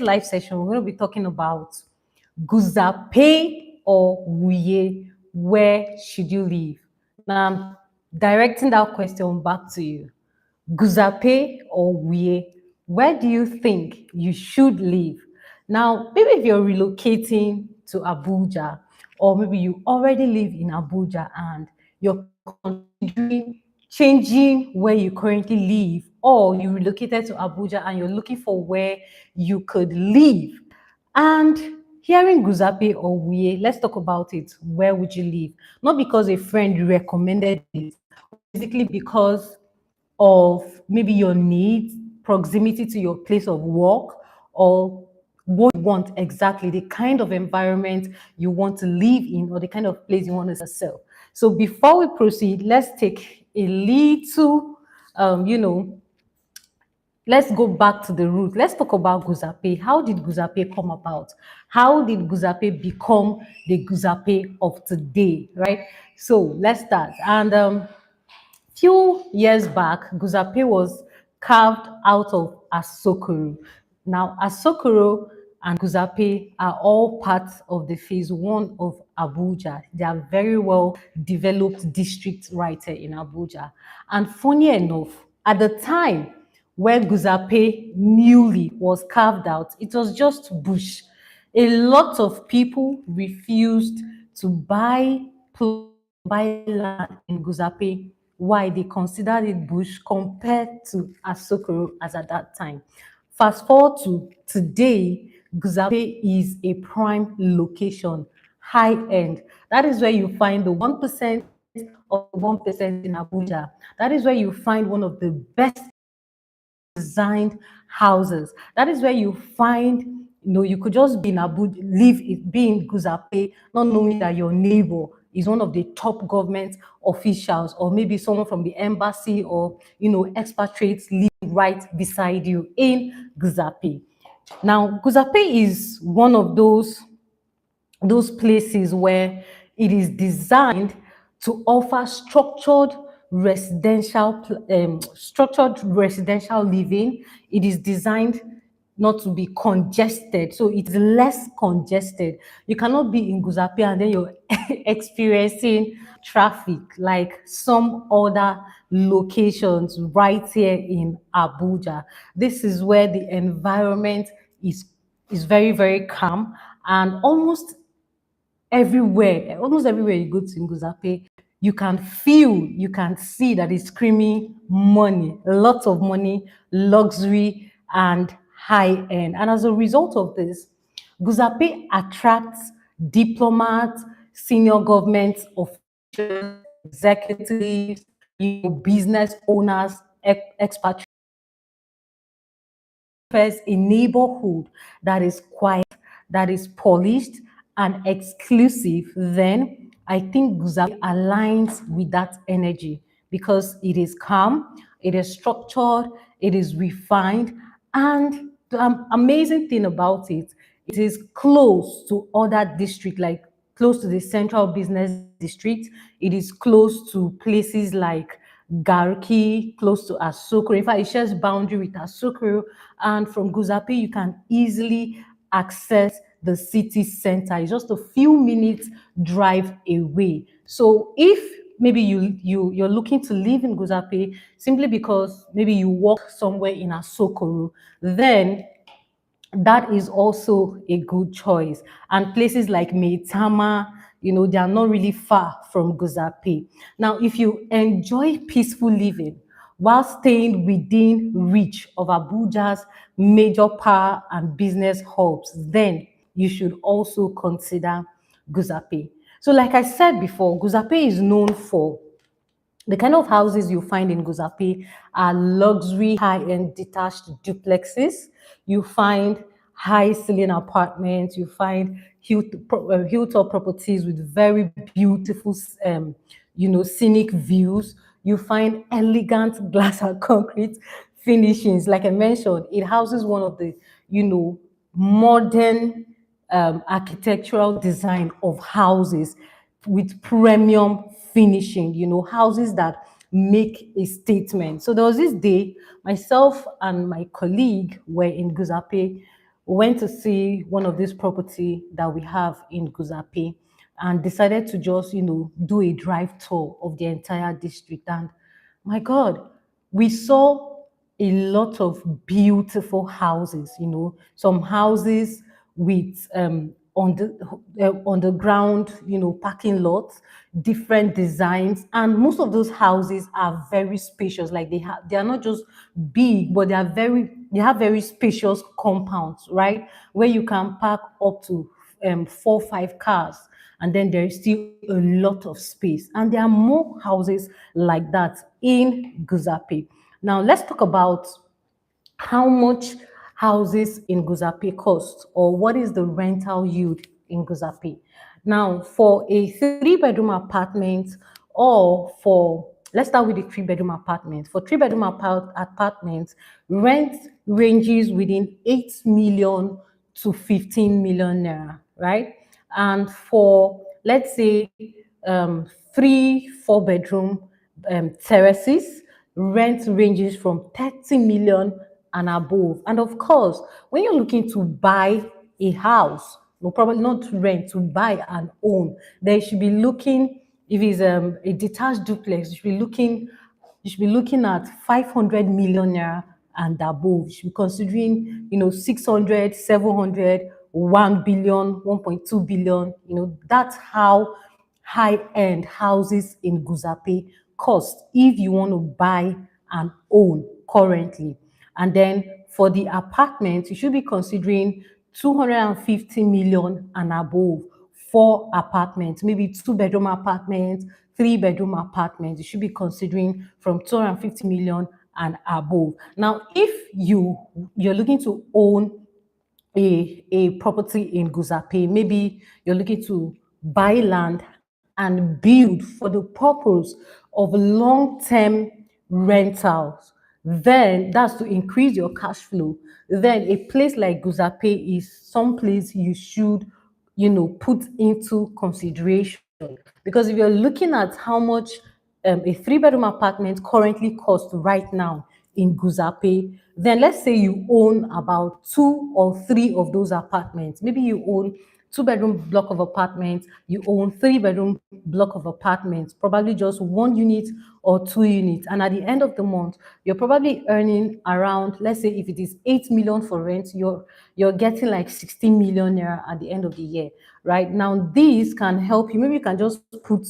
live session, we're going to be talking about Guzape or Wuye. Where should you live? Now, I'm directing that question back to you. Guzape or Wuye, where do you think you should live? Now, maybe if you're relocating to Abuja, or maybe you already live in Abuja and you're considering changing where you currently live, or you relocated to Abuja and you're looking for where you could live. And hearing Guzape or Wuye, let's talk about it. Where would you live? Not because a friend recommended it, basically because of maybe your needs, proximity to your place of work, or what you want exactly, the kind of environment you want to live in, or the kind of place you want to sell. So before we proceed, let's take a little, let's go back to the root. Let's talk about Guzape. How did Guzape come about? How did Guzape become the Guzape of today, right? So let's start. And few years back, Guzape was carved out of Asokoro. Now, Asokoro and Guzape are all parts of the phase one of Abuja. They are very well developed districts right here in Abuja. And funny enough, at the time where Guzape newly was carved out, it was just bush. A lot of people refused to buy land in Guzape. Why? They considered it bush compared to Asokoro as at that time. Fast forward to today, Guzape is a prime location, high end. That is where you find the 1% of 1% in Abuja. That is where you find one of the best designed houses. That is where you find, you could just be in Abuja, be in Guzape, not knowing that your neighbor is one of the top government officials, or maybe someone from the embassy, or expatriates live right beside you in Guzape. Now, Guzape is one of those places where it is designed to offer structured residential living. It is designed not to be congested, so it's less congested. You cannot be in Guzape and then you're experiencing traffic like some other locations right here in Abuja. This is where the environment is very, very calm, and almost everywhere you go to in Guzape, you can see that it's screaming money, lots of money, luxury, and high end. And as a result of this, Guzape attracts diplomats, senior government officials, executives, business owners, expatriates, a neighborhood that is quiet, that is polished and exclusive, then I think Guzabi aligns with that energy because it is calm, it is structured, it is refined, and the amazing thing about it, it is close to other districts, like close to the central business district. It is close to places like Garki, close to Asokoro. In fact, it shares boundary with Asokoro. And from Guzape, you can easily access the city center. It's just a few minutes drive away. So if maybe you're looking to live in Guzape simply because maybe you work somewhere in Asokoro, then that is also a good choice. And places like Meitama, they are not really far from Guzape. Now, if you enjoy peaceful living while staying within reach of Abuja's major power and business hubs, then you should also consider Guzape. So like I said before, Guzape is known for the kind of houses you find in Guzape are luxury, high-end detached duplexes. You find high-ceiling apartments. You find hilltop properties with very beautiful, scenic views. You find elegant glass and concrete finishings. Like I mentioned, it houses one of the, modern architectural design of houses with premium finishing, houses that make a statement. So there was this day, myself and my colleague were in Guzape. went to see one of this property that we have in Guzape and decided to just, do a drive tour of the entire district. And my God, we saw a lot of beautiful houses, some houses with on the ground, parking lots, different designs, and most of those houses are very spacious. Like they are not just big, but they have very spacious compounds, right? Where you can park up to 4, 5 cars, and then there is still a lot of space. And there are more houses like that in Guzape. Now let's talk about how much houses in Guzape cost, or what is the rental yield in Guzape. Now, for a three-bedroom apartment, or for, let's start with the three-bedroom apartment. For three-bedroom apartments, rent ranges within 8 million to 15 million naira, right? And for, let's say, 3, 4 bedroom terraces, rent ranges from 30 million and above. And of course, when you're looking to buy a house, no, probably not to rent, to buy and own, then you should be looking, if it's a detached duplex, you should be looking at 500 million naira and above. You should be considering, 600, 700, 1 billion, 1.2 billion. That's how high-end houses in Guzape cost if you want to buy and own currently. And then for the apartment, you should be considering 250 million and above for apartments, maybe two-bedroom apartments, three-bedroom apartments. You should be considering from 250 million and above. Now, if you're looking to own a property in Guzape, maybe you're looking to buy land and build for the purpose of long-term rentals, then that's to increase your cash flow. Then a place like Guzape is some place you should, put into consideration. Because if you're looking at how much a three-bedroom apartment currently costs right now in Guzape, then let's say you own about 2 or 3 of those apartments. Maybe you own two-bedroom block of apartments, you own three-bedroom block of apartments, probably just 1 unit or 2 units. And at the end of the month, you're probably earning around, let's say if it is 8 million for rent, you're getting like 16 million naira at the end of the year, right? Now, this can help you. Maybe you can just put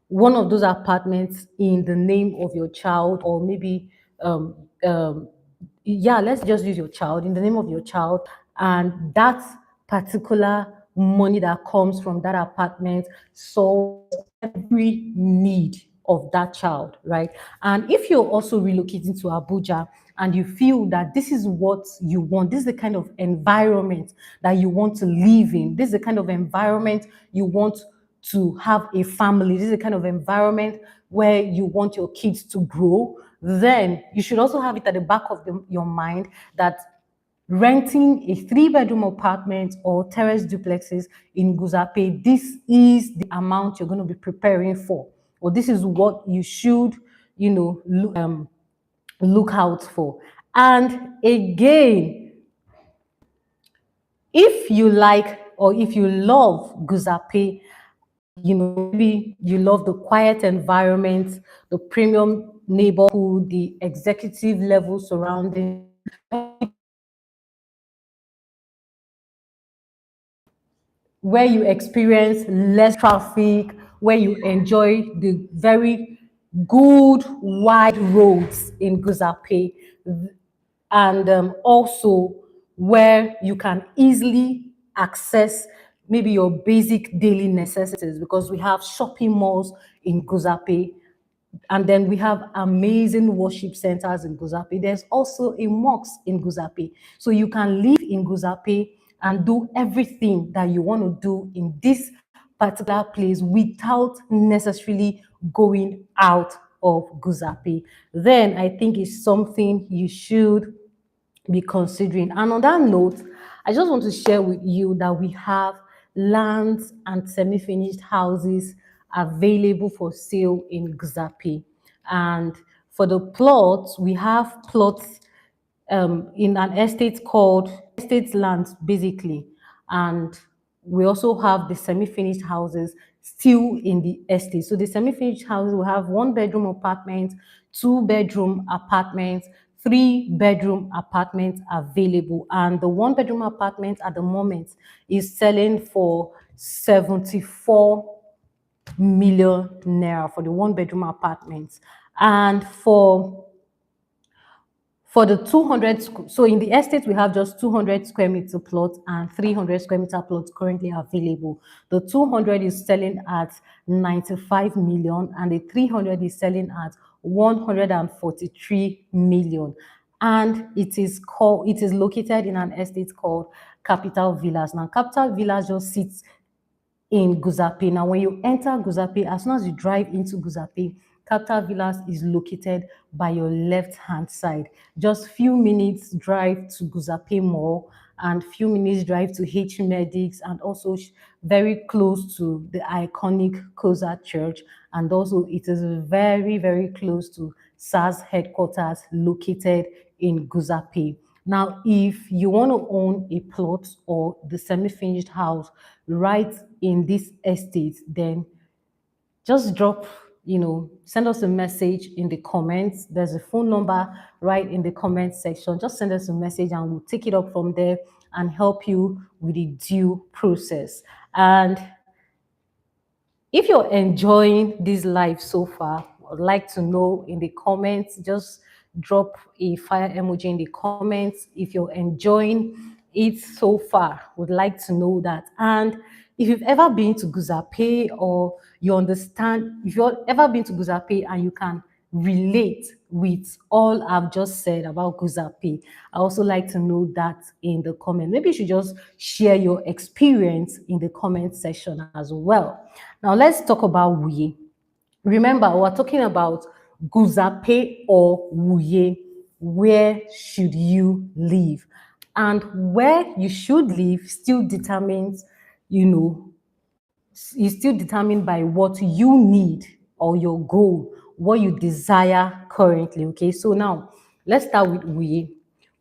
one of those apartments in the name of your child, or maybe um, um, yeah, let's just use your child, in the name of your child, and that particular money that comes from that apartment solves every need of that child, right? And if you're also relocating to Abuja and you feel that this is what you want, this is the kind of environment that you want to live in, this is the kind of environment you want to have a family, this is the kind of environment where you want your kids to grow, then you should also have it at the back of your mind that renting a three-bedroom apartment or terrace duplexes in Guzape, this is the amount you're going to be preparing for, or this is what you should, look out for. And again, if you like or if you love Guzape, maybe you love the quiet environment, the premium neighborhood, the executive level surrounding, where you experience less traffic, where you enjoy the very good wide roads in Guzape, and also where you can easily access maybe your basic daily necessities, because we have shopping malls in Guzape, and then we have amazing worship centers in Guzape. There's also a mosque in Guzape. So you can live in Guzape and do everything that you want to do in this particular place without necessarily going out of Guzape. Then I think it's something you should be considering. And on that note, I just want to share with you that we have lands and semi-finished houses available for sale in Guzape. And for the plots, we have plots in an estate called estate lands, basically. And we also have the semi-finished houses still in the estate. So the semi-finished houses will have one bedroom apartments, two bedroom apartments, three bedroom apartments available. And the one bedroom apartment at the moment is selling for 74 million naira for the one bedroom apartments. And for the 200, so in the estate, we have just 200 square meter plots and 300 square meter plots currently available. The 200 is selling at 95 million and the 300 is selling at 143 million. And it is located in an estate called Capital Villas. Now, Capital Villas just sits in Guzape. Now, when you enter Guzape, as soon as you drive into Guzape, Capital Villas is located by your left-hand side. Just few minutes drive to Guzape Mall and few minutes drive to H Medics and also very close to the iconic Koza Church. And also it is very, very close to SARS headquarters located in Guzape. Now, if you want to own a plot or the semi-finished house right in this estate, then just send us a message in the comments. There's a phone number right in the comment section. Just send us a message and we'll take it up from there and help you with the due process. And if you're enjoying this live so far, I'd like to know in the comments. Just drop a fire emoji in the comments if you're enjoying it so far. Would like to know that. And if you've ever been to Guzape or you understand, if you've ever been to Guzape and you can relate with all I've just said about Guzape, I also like to know that in the comment. Maybe you should just share your experience in the comment section as well. Now let's talk about Wuye. Remember, we're talking about Guzape or Wuye. Where should you live? And where you should live still determines, you know, is still determined by what you need or your goal, what you desire currently. Okay, so now let's start with Wuye.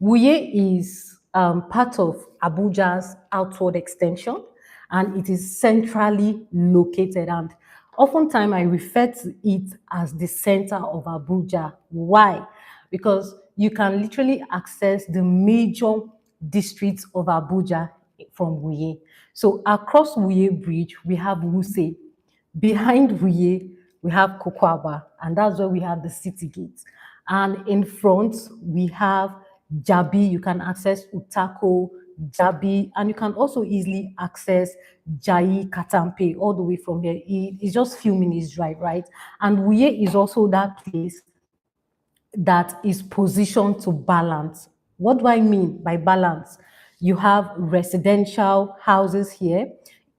Wuye is part of Abuja's outward extension and it is centrally located. And oftentimes I refer to it as the center of Abuja. Why? Because you can literally access the major districts of Abuja from Wuye. So across Wuye Bridge, we have Wuse. Behind Wuye, we have Kokwaba, and that's where we have the city gate. And in front, we have Jabi. You can access Utako, Jabi, and you can also easily access Jai Katampe all the way from here. It's just few minutes drive, right? And Wuye is also that place that is positioned to balance. What do I mean by balance? You have residential houses here.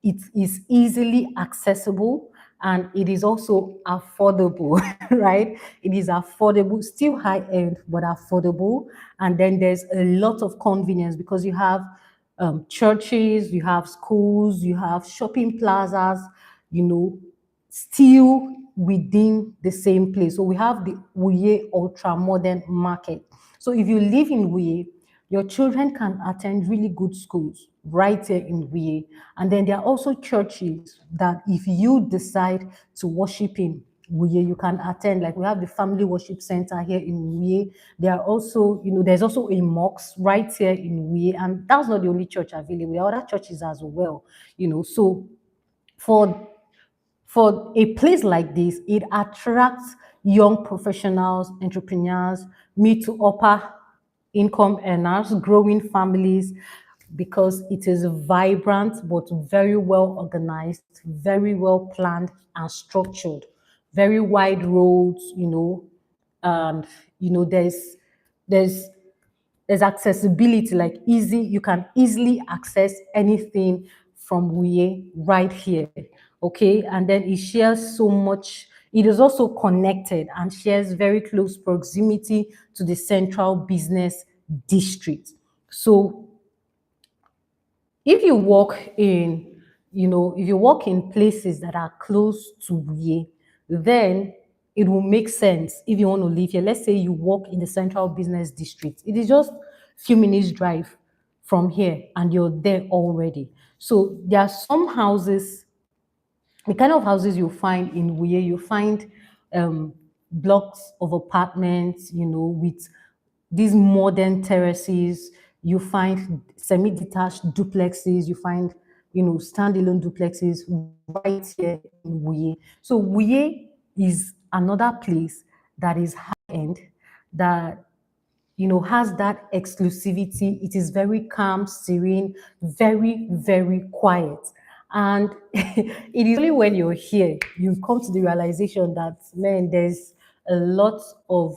It is easily accessible and it is also affordable, right? It is affordable, still high end, but affordable. And then there's a lot of convenience because you have churches, you have schools, you have shopping plazas, you know, still within the same place. So we have the Wuye Ultra Modern Market. So if you live in Wuye, your children can attend really good schools right here in Wuye. And then there are also churches that if you decide to worship in Wuye, you can attend. Like we have the Family Worship Center here in Wuye. There are also, there's also a mosque right here in Wuye. And that's not the only church available. There are other churches as well, So for for a place like this, it attracts young professionals, entrepreneurs, mid to upper income earners, growing families, because it is vibrant but very well organized, very well planned and structured, very wide roads, and there's there's accessibility, like easy, you can easily access anything from Wuye right here. Okay, and then it shares so much. It is also connected and shares very close proximity to the central business district. So if you walk if you walk in places that are close to Wuye, then it will make sense if you want to live here. Let's say you work in the central business district. It is just few minutes drive from here and you're there already. So there are some houses, the kind of houses you find in Wuye, you find blocks of apartments, with these modern terraces. You find semi-detached duplexes. You find, standalone duplexes right here in Wuye. So Wuye is another place that is high end, that has that exclusivity. It is very calm, serene, very, very quiet. And it is only when you're here, you come to the realization that, man, there's a lot of,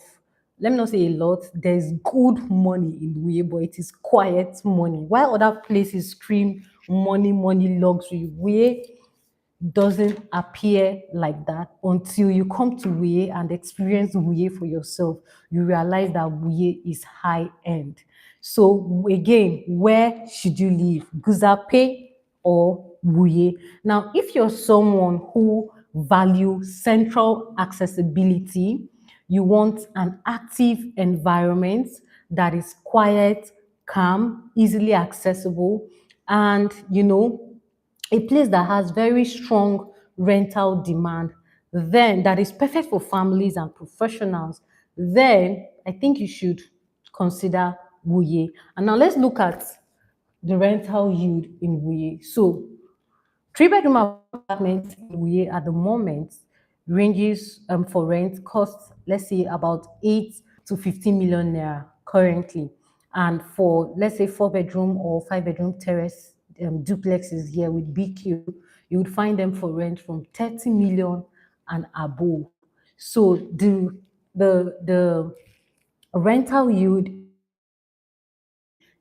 let me not say a lot, there's good money in Wuye, but it is quiet money. While other places scream money, money, luxury, Wuye doesn't appear like that until you come to Wuye and experience Wuye for yourself. You realize that Wuye is high end. So again, where should you live? Guzape or Wuye? Now, if you're someone who value central accessibility, you want an active environment that is quiet, calm, easily accessible, and a place that has very strong rental demand, then that is perfect for families and professionals, then I think you should consider Wuye. And now let's look at the rental yield in Wuye. So three-bedroom apartment in Wuye at the moment ranges for rent costs, let's say, about 8 to 15 million naira currently. And for, let's say, four-bedroom or five-bedroom terrace duplexes here with BQ, you would find them for rent from 30 million and above. So the rental yield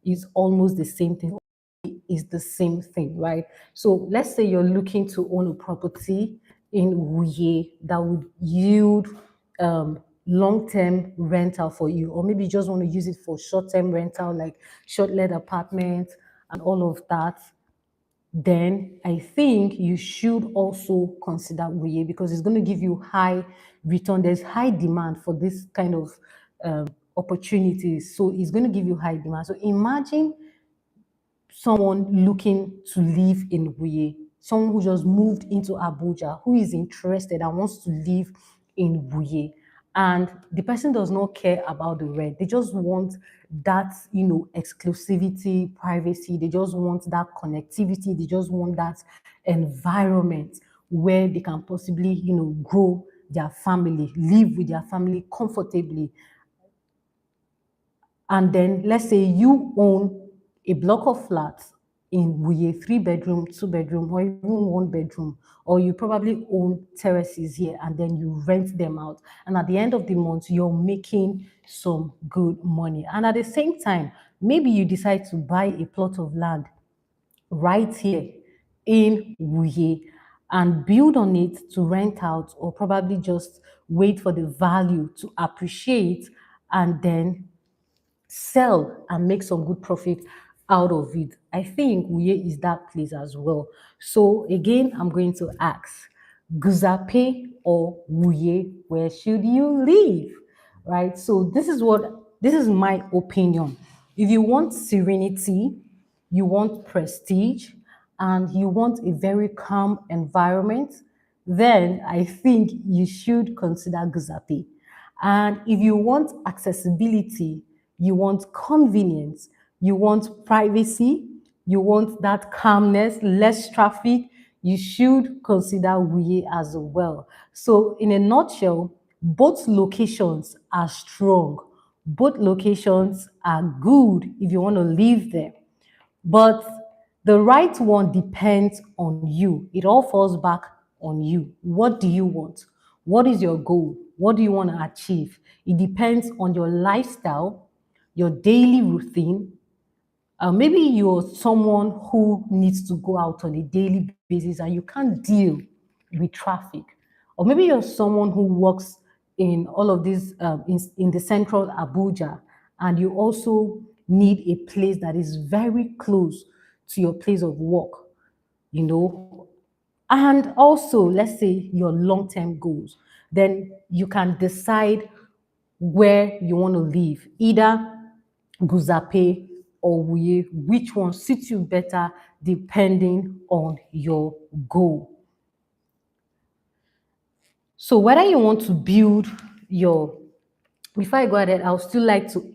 is almost the same thing, is the same thing, right? So let's say you're looking to own a property in Wuye that would yield long-term rental for you, or maybe you just want to use it for short-term rental, like short-let apartments and all of that. Then I think you should also consider Wuye because it's going to give you high return. There's high demand for this kind of opportunities. So it's going to give you high demand. So imagine someone looking to live in Wuye, someone who just moved into Abuja, who is interested and wants to live in Wuye. And the person does not care about the rent. They just want that, exclusivity, privacy. They just want that connectivity. They just want that environment where they can possibly, grow their family, live with their family comfortably. And then let's say you own a block of flats in Wuye, three-bedroom, two-bedroom, or even one-bedroom, or you probably own terraces here and then you rent them out. And at the end of the month, you're making some good money. And at the same time, maybe you decide to buy a plot of land right here in Wuye and build on it to rent out, or probably just wait for the value to appreciate and then sell and make some good profit out of it. I think Wuye is that place as well. So again, I'm going to ask, Guzape or Wuye, where should you live? Right? So this is my opinion. If you want serenity, you want prestige, and you want a very calm environment, then I think you should consider Guzape. And if you want accessibility, you want convenience, you want privacy, you want that calmness, less traffic, you should consider Wuye as well. So, in a nutshell, both locations are strong. Both locations are good if you want to live there. But the right one depends on you. It all falls back on you. What do you want? What is your goal? What do you want to achieve? It depends on your lifestyle, your daily routine. Maybe you're someone who needs to go out on a daily basis and you can't deal with traffic. Or maybe you're someone who works in all of these, in the central Abuja, and you also need a place that is very close to your place of work, you know. And also, let's say your long term goals. then you can decide where you want to live, either Guzape or Wuye, which one suits you better depending on your goal. So whether you want to build your, before I go ahead, I would still like to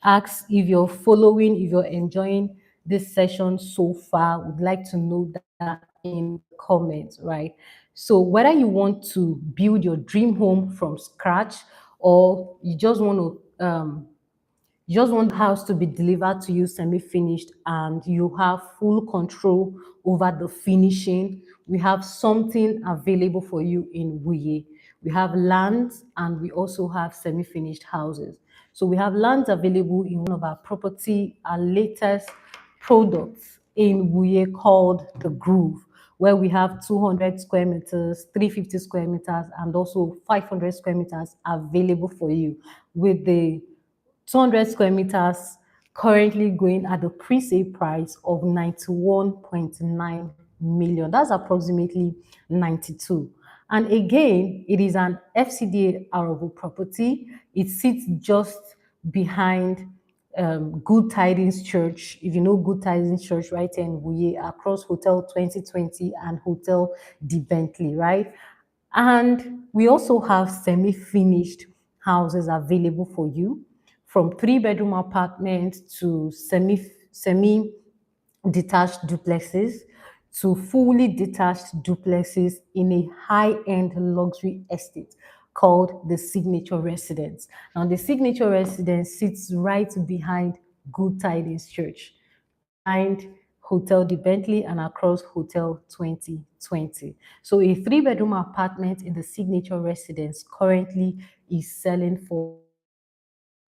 ask if you're following, if you're enjoying this session so far. Would like to know that in the comments, right? So whether you want to build your dream home from scratch, or you just want the house to be delivered to you semi-finished and you have full control over the finishing, we have something available for you in Wuye. We have lands and we also have semi-finished houses. So we have lands available in one of our property, our latest products in Wuye called The Groove, where we have 200 square meters, 350 square meters, and also 500 square meters available for you, with the 200 square meters currently going at the pre-sale price of 91.9 million. That's approximately 92. And again, it is an FCDA arable property. It sits just behind Good Tidings Church. If you know Good Tidings Church, right in Wuye, across Hotel 2020 and Hotel De Bentley, right? And we also have semi-finished houses available for you, from three-bedroom apartments to semi detached duplexes to fully detached duplexes in a high-end luxury estate called the Signature Residence. Now, the Signature Residence sits right behind Good Tidings Church, behind Hotel De Bentley and across Hotel 2020. So a three-bedroom apartment in the Signature Residence currently is selling for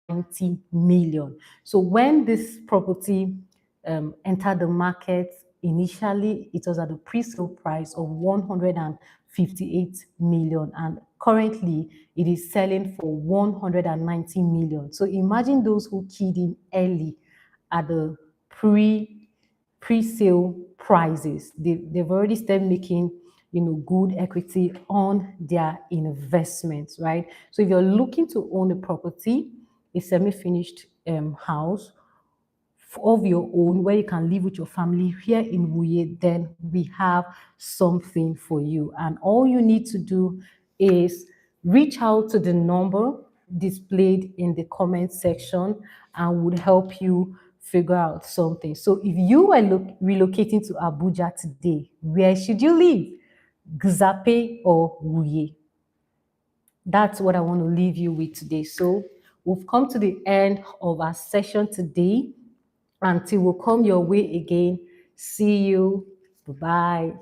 90 million. So when this property entered the market, initially it was at a pre-sale price of 158 million, and currently it is selling for 190 million. So imagine those who keyed in early at the pre-sale prices. They've already started making good equity on their investments, right? So if you're looking to own a property, a semi-finished house of your own where you can live with your family here in Wuye, then we have something for you. And all you need to do is reach out to the number displayed in the comment section and would help you figure out something. So if you were relocating to Abuja today, where should you live? Guzape or Wuye? That's what I want to leave you with today. So we've come to the end of our session today. Until we come your way again, see you. Bye.